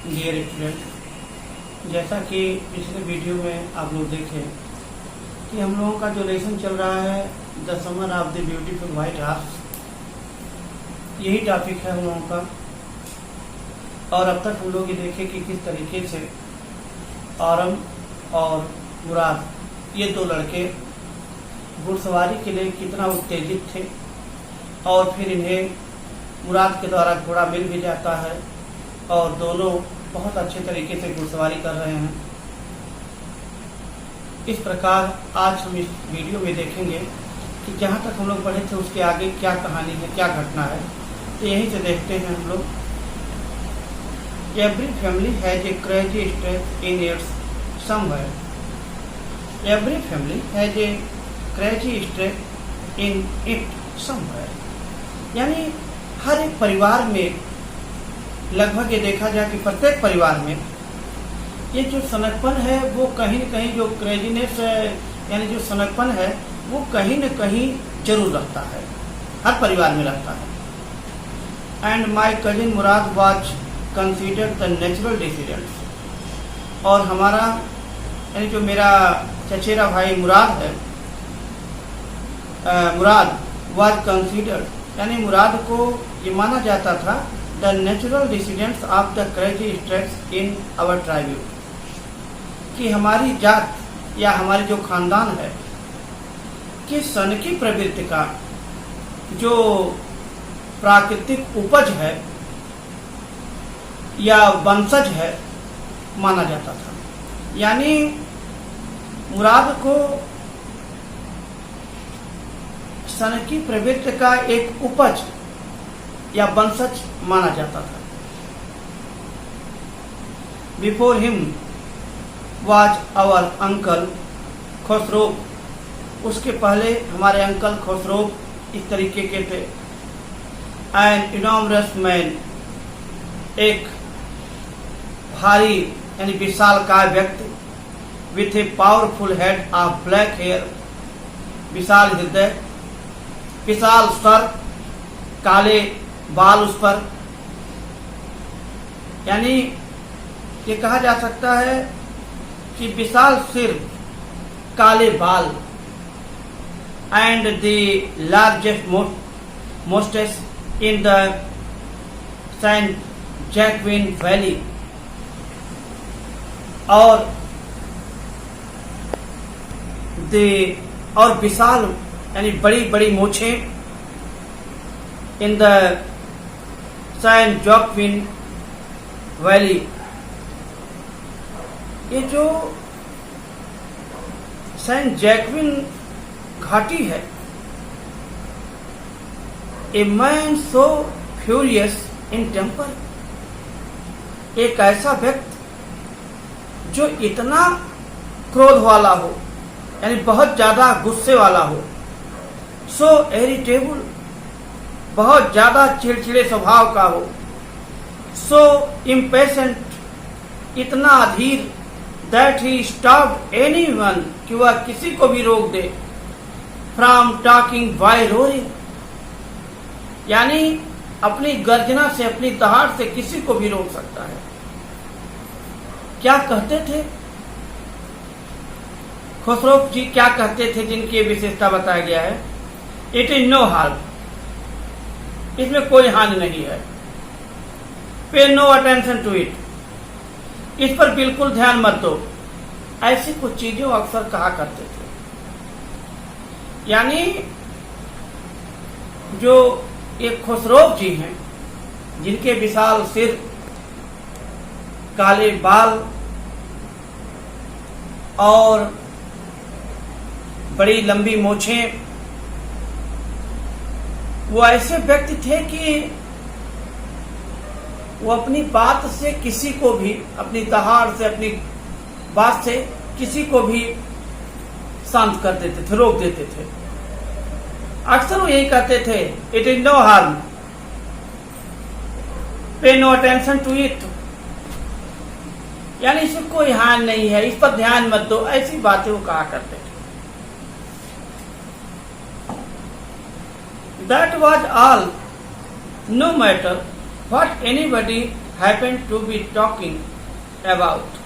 Dear student, जैसा कि पिछले वीडियो में आप लोग देखें कि हम लोगों का जो लेसन चल रहा है the summer of the beautiful white horse, यही टॉपिक है हम लोगों का। और अब तक हम लोग ये देखें कि किस तरीके से औरम और मुराद ये दो लड़के घुड़सवारी के लिए कितना उत्तेजित थे और फिर इन्हें मुराद के द्वारा घोड़ा मिल भी जाता है और दोनों बहुत अच्छे तरीके से घुड़सवारी कर रहे हैं। इस प्रकार आज हम इस वीडियो में देखेंगे कि जहाँ तक हम लोग पढ़े थे उसके आगे क्या कहानी है, क्या घटना है। तो यहीं से देखते हैं हम लोग। Every family has a crazy stress in its somewhere. Every family has a crazy stress in it somewhere. यानी हर एक परिवार में लगभग ये देखा जाए कि प्रत्येक परिवार में ये जो सनकपन है वो कहीं न कहीं, जो क्रेजीनेस है यानी जो सनकपन है वो कहीं न कहीं जरूर रहता है, हर परिवार में रहता है। And my cousin Murad was considered the natural descendants. और हमारा यानी जो मेरा चचेरा भाई मुराद है, मुराद वाज कंसीडर्ड यानी मुराद को ये माना जाता था the natural descendants of the crazy stress in our tribe, कि हमारी जात या हमारी जो खानदान है कि सन की प्रवृत्ति का जो प्राकृतिक उपज है या वंशज है माना जाता था। यानी मुराद को सन की प्रवृत्ति का एक उपज या वंशज माना जाता था। Before him was our uncle Khosrove. उसके पहले हमारे अंकल खुसरो इस तरीके के थे। एन इनॉमरस मैन, एक भारी यानी विशालकाय व्यक्ति, with a powerful head of black hair, विशाल हृदय, विशाल सर, काले बाल उस पर। यानी ये कहा जा सकता है कि विशाल सिर, काले बाल, and the largest moustaches in the Saint Joaquin Valley. और विशाल यानी बड़ी बड़ी मोछें in the Saint Joaquin Valley. ये जो सेंट जैकविन घाटी है, a man so furious in temper, एक ऐसा व्यक्ति जो इतना क्रोध वाला हो यानी बहुत ज्यादा गुस्से वाला हो, सो इरिटेबल, बहुत ज्यादा चिड़चिड़े स्वभाव का हो, सो इम्पेशेंट, इतना अधीर, दैट ही स्टॉप्ड एनीवन, कि वह किसी को भी रोक दे, फ्रॉम टॉकिंग बाय रोरिंग, यानी अपनी गर्जना से, अपनी दहाड़ से किसी को भी रोक सकता है। क्या कहते थे खुसरो जी, क्या कहते थे जिनकी ये विशेषता बताया गया है? इट इज नो हार्म, इसमें कोई हानि नहीं है। पे नो अटेंशन टू इट, इस पर बिल्कुल ध्यान मत दो। ऐसी कुछ चीजें अक्सर कहा करते थे। यानी जो एक खुसरो जी हैं जिनके विशाल सिर, काले बाल और बड़ी लंबी मोछें, वो ऐसे व्यक्ति थे कि वो अपनी बात से किसी को भी, अपनी दहाड़ से, अपनी बात से किसी को भी शांत कर देते थे, रोक देते थे। अक्सर वो यही कहते थे, it is no harm, pay no attention to it, यानी इसमें कोई हानि नहीं है, इस पर ध्यान मत दो। ऐसी बातें वो कहा करते थे। That was all, no matter what anybody happened to be talking about.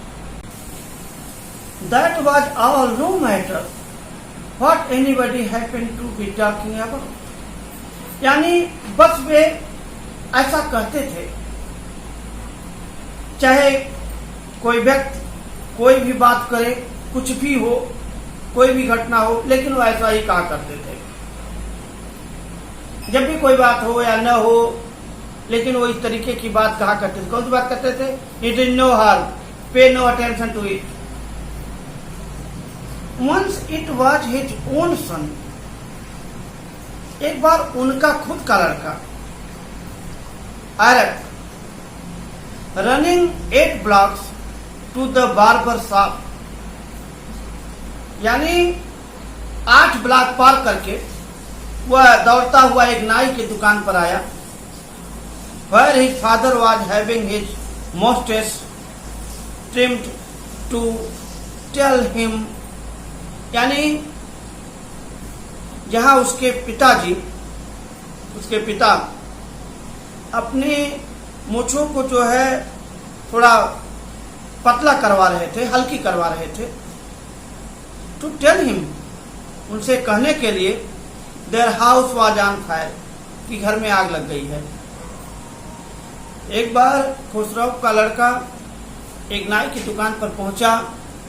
That was all, no matter what anybody happened to be talking about. यानी बस वे ऐसा कहते थे, चाहे कोई व्यक्ति कोई भी बात करे, कुछ भी हो, कोई भी घटना हो, लेकिन वो ऐसा ही कहा करते थे। जब भी कोई बात हो या न हो, लेकिन वो इस तरीके की बात कहा करते थे। कौन सी बात करते थे? It is no harm, pay no attention to it. Once it was his own son, एक बार उनका खुद का लड़का Eric running 8 blocks to the barber shop, यानी 8 ब्लॉक पार करके वह दौड़ता हुआ एक नाई की दुकान पर आया। Where his father was having his mustache trimmed to tell him, यानी जहां उसके पिता अपने मूछों को जो है थोड़ा पतला करवा रहे थे, हल्की करवा रहे थे। टू टेल हिम, उनसे कहने के लिए, their house was on fire, कि घर में आग लग गई है। एक बार खुसरो का लड़का एक नाई की दुकान पर पहुंचा।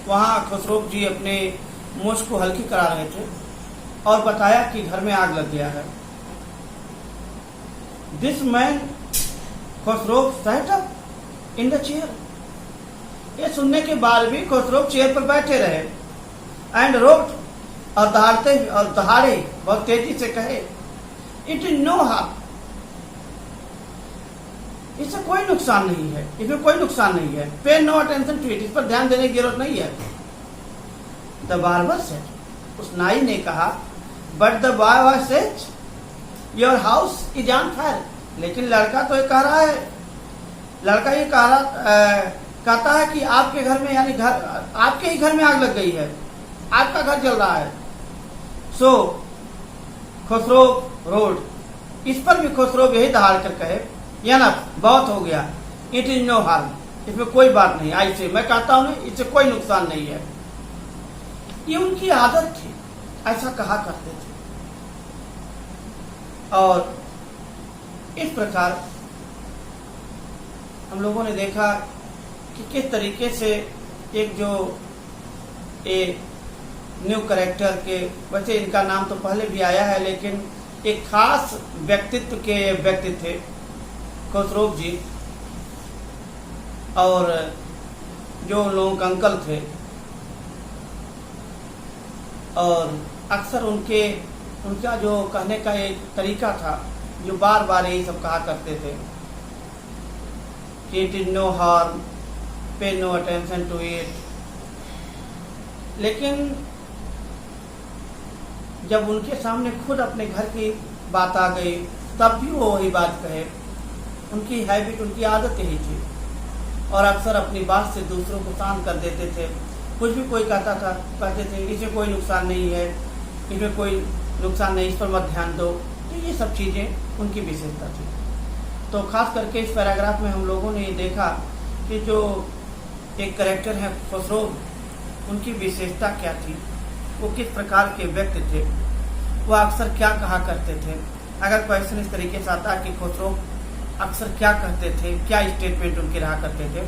वहां खुसरो जी अपने मूछ को हल्की करा रहे थे और बताया कि घर में आग लग गया है। This man Khosrove sat up in the chair, ये सुनने के बाद भी खुसरो चेयर पर बैठे रहे। एंड रोड, और दहाड़े बहुत तेजी से कहे, इट इज नो हार्म, इससे कोई नुकसान नहीं है, इसमें कोई नुकसान नहीं है। पे नो अटेंशन टू इट, इस पर ध्यान देने की जरूरत नहीं है। द बार्बर सेड, उस नाई ने कहा, but the boy was said your house is on fire, लेकिन लड़का तो ये कह रहा है, लड़का ये कहता है कि आपके घर में, यानी आपके ही घर में आग लग गई है, आपका घर जल रहा है। सो खुसरो रोड, इस पर भी खुसरो यही दहाड़ कर कहे, या ना बहुत हो गया, इट इज नो हार्म, इसमें कोई बात नहीं, ऐसे मैं कहता हूं ना, इससे कोई नुकसान नहीं है। ये उनकी आदत थी, ऐसा कहा करते थे। और इस प्रकार हम लोगों ने देखा कि किस तरीके से एक जो न्यू कैरेक्टर के, वैसे इनका नाम तो पहले भी आया है, लेकिन एक खास व्यक्तित्व के व्यक्ति थे खुसरो जी, और जो लोगों के अंकल थे, और अक्सर उनका जो कहने का एक तरीका था, जो बार बार यही सब कहा करते थे कि it is no harm, pay no attention to it. लेकिन जब उनके सामने खुद अपने घर की बात आ गई, तब भी वो वही बात कहे। उनकी हैबिट, उनकी आदत यही थी, और अक्सर अपनी बात से दूसरों को शांत कर देते थे। कुछ भी कोई कहता था, कहते थे इसमें कोई नुकसान नहीं है, इसमें कोई नुकसान नहीं, इस पर मत ध्यान दो। तो ये सब चीज़ें उनकी विशेषता थी। तो खास करके इस पैराग्राफ में हम लोगों ने ये देखा कि जो एक कैरेक्टर है खुसरो, उनकी विशेषता क्या थी, वो किस प्रकार के व्यक्ति थे, वो अक्सर क्या कहा करते थे। अगर क्वेश्चन इस तरीके से आता है कि खुसरो अक्सर क्या कहते थे, क्या स्टेटमेंट उनके रहा करते थे,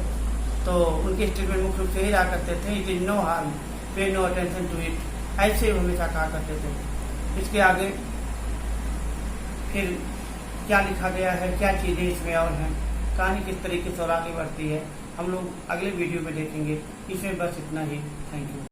तो उनके स्टेटमेंट मुख्य रूप से ही रहा करते थे, it is no harm, pay no attention to it, ऐसे वो हमेशा कहा करते थे। इसके आगे फिर क्या लिखा गया है, क्या चीज़ें इसमें और हैं, कहानी किस तरीके से और आगे बढ़ती है, हम लोग अगले वीडियो में देखेंगे। इसमें बस इतना ही। Thank you.